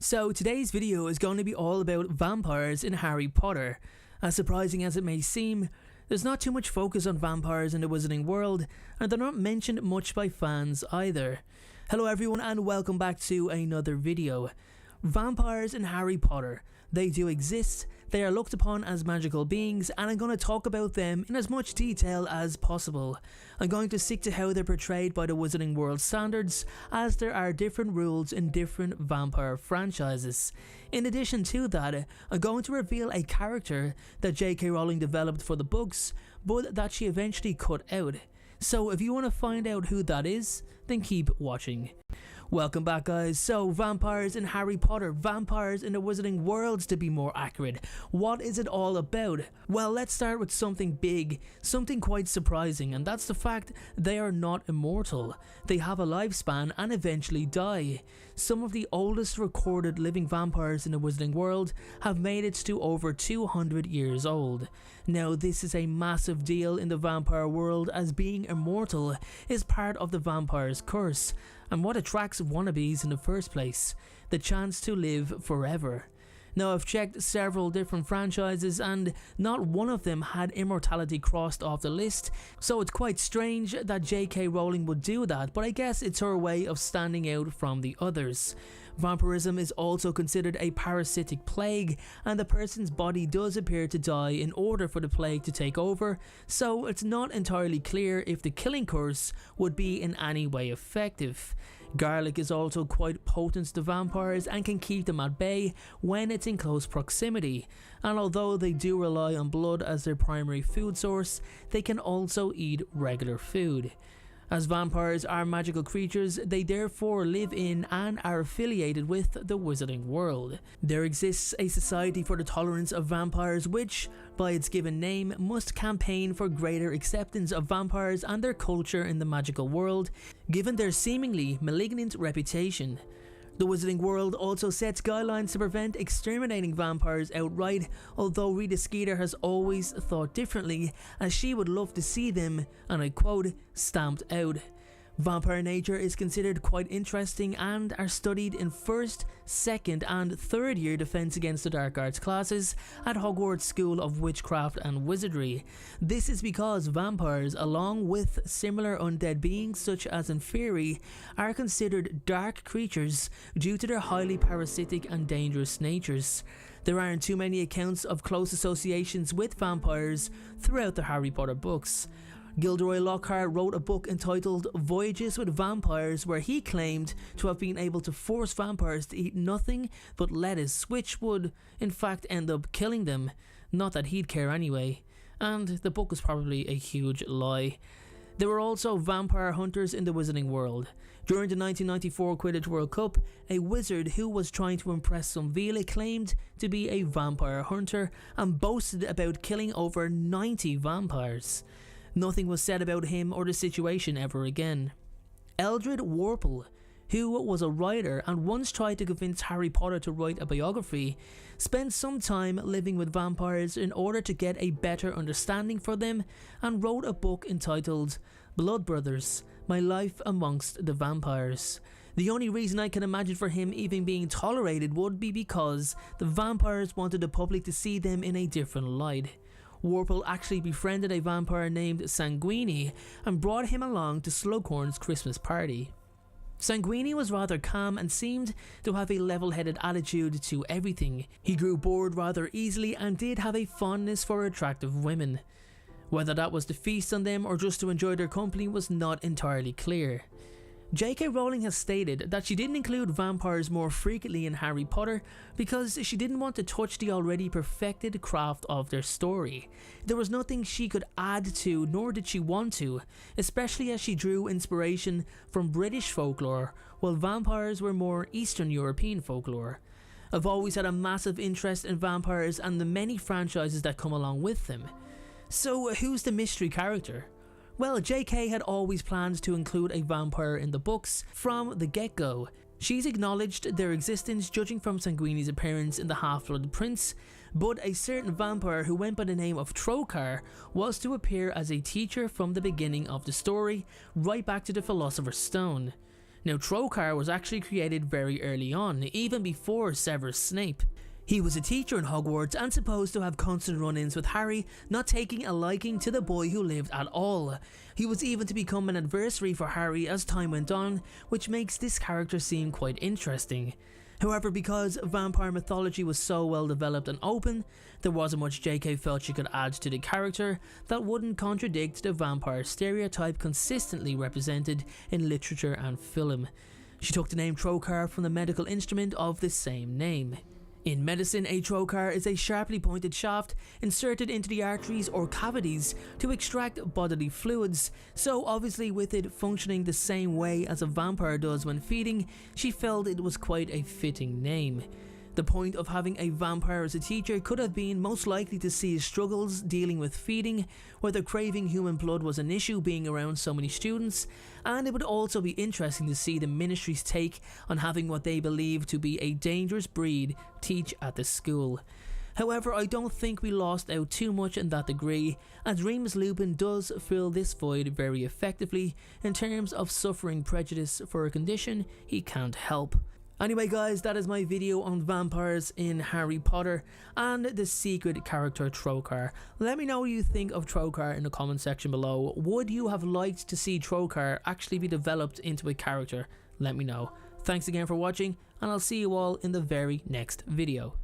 So today's video is going to be all about vampires in Harry Potter. As surprising as it may seem, there's not too much focus on vampires in the Wizarding world, and they're not mentioned much by fans either. Hello everyone and welcome back to another video. Vampires in Harry Potter. They do exist, they are looked upon as magical beings, and I'm going to talk about them in as much detail as possible. I'm going to stick to how they're portrayed by the Wizarding World standards, as there are different rules in different vampire franchises. In addition to that, I'm going to reveal a character that J.K. Rowling developed for the books, but that she eventually cut out. So if you want to find out who that is, then keep watching. Welcome back guys. So vampires in Harry Potter, vampires in the Wizarding worlds to be more accurate. What is it all about? Well, let's start with something big, something quite surprising, and that's the fact they are not immortal. They have a lifespan and eventually die. Some of the oldest recorded living vampires in the Wizarding world have made it to over 200 years old. Now this is a massive deal in the vampire world, as being immortal is part of the vampire's curse, and what attracts wannabes in the first place: the chance to live forever. Now I've checked several different franchises and not one of them had immortality crossed off the list, so it's quite strange that J.K. Rowling would do that, but I guess it's her way of standing out from the others. Vampirism is also considered a parasitic plague, and the person's body does appear to die in order for the plague to take over, so it's not entirely clear if the killing curse would be in any way effective. Garlic is also quite potent to vampires and can keep them at bay when it's in close proximity, and although they do rely on blood as their primary food source, they can also eat regular food. As vampires are magical creatures, they therefore live in and are affiliated with the Wizarding world. There exists a society for the tolerance of vampires which, by its given name, must campaign for greater acceptance of vampires and their culture in the magical world, given their seemingly malignant reputation. The Wizarding world also sets guidelines to prevent exterminating vampires outright, although Rita Skeeter has always thought differently, as she would love to see them, and I quote, stamped out. Vampire nature is considered quite interesting and are studied in first, second and third year Defense Against the Dark Arts classes at Hogwarts School of Witchcraft and Wizardry. This is because vampires, along with similar undead beings such as Inferi, are considered dark creatures due to their highly parasitic and dangerous natures. There aren't too many accounts of close associations with vampires throughout the Harry Potter books. Gilderoy Lockhart wrote a book entitled Voyages with Vampires, where he claimed to have been able to force vampires to eat nothing but lettuce, which would in fact end up killing them. Not that he'd care anyway, and the book was probably a huge lie. There were also vampire hunters in the Wizarding world. During the 1994 Quidditch World Cup, a wizard who was trying to impress some Vila claimed to be a vampire hunter and boasted about killing over 90 vampires. Nothing was said about him or the situation ever again. Eldred Warple, who was a writer and once tried to convince Harry Potter to write a biography, spent some time living with vampires in order to get a better understanding for them, and wrote a book entitled Blood Brothers: My Life Amongst the Vampires. The only reason I can imagine for him even being tolerated would be because the vampires wanted the public to see them in a different light. Warple actually befriended a vampire named Sanguini and brought him along to Slughorn's Christmas party. Sanguini was rather calm and seemed to have a level-headed attitude to everything. He grew bored rather easily and did have a fondness for attractive women. Whether that was to feast on them or just to enjoy their company was not entirely clear. J.K. Rowling has stated that she didn't include vampires more frequently in Harry Potter because she didn't want to touch the already perfected craft of their story. There was nothing she could add to, nor did she want to, especially as she drew inspiration from British folklore, while vampires were more Eastern European folklore. I've always had a massive interest in vampires and the many franchises that come along with them. So who's the mystery character? Well, JK had always planned to include a vampire in the books from the get-go. She's acknowledged their existence judging from Sanguini's appearance in The Half-Blood Prince, but a certain vampire who went by the name of Trokar was to appear as a teacher from the beginning of the story, right back to the Philosopher's Stone. Now, Trokar was actually created very early on, even before Severus Snape. He was a teacher in Hogwarts and supposed to have constant run-ins with Harry, not taking a liking to the boy who lived at all. He was even to become an adversary for Harry as time went on, which makes this character seem quite interesting. However, because vampire mythology was so well developed and open, there wasn't much JK felt she could add to the character that wouldn't contradict the vampire stereotype consistently represented in literature and film. She took the name Trokar from the medical instrument of the same name. In medicine, a trocar is a sharply pointed shaft inserted into the arteries or cavities to extract bodily fluids, so obviously with it functioning the same way as a vampire does when feeding, she felt it was quite a fitting name. The point of having a vampire as a teacher could have been most likely to see his struggles dealing with feeding, whether craving human blood was an issue being around so many students, and it would also be interesting to see the ministry's take on having what they believe to be a dangerous breed teach at the school. However, I don't think we lost out too much in that degree, as Remus Lupin does fill this void very effectively in terms of suffering prejudice for a condition he can't help. Anyway guys, that is my video on vampires in Harry Potter and the secret character Trokar. Let me know what you think of Trokar in the comment section below. Would you have liked to see Trokar actually be developed into a character? Let me know. Thanks again for watching, and I'll see you all in the very next video.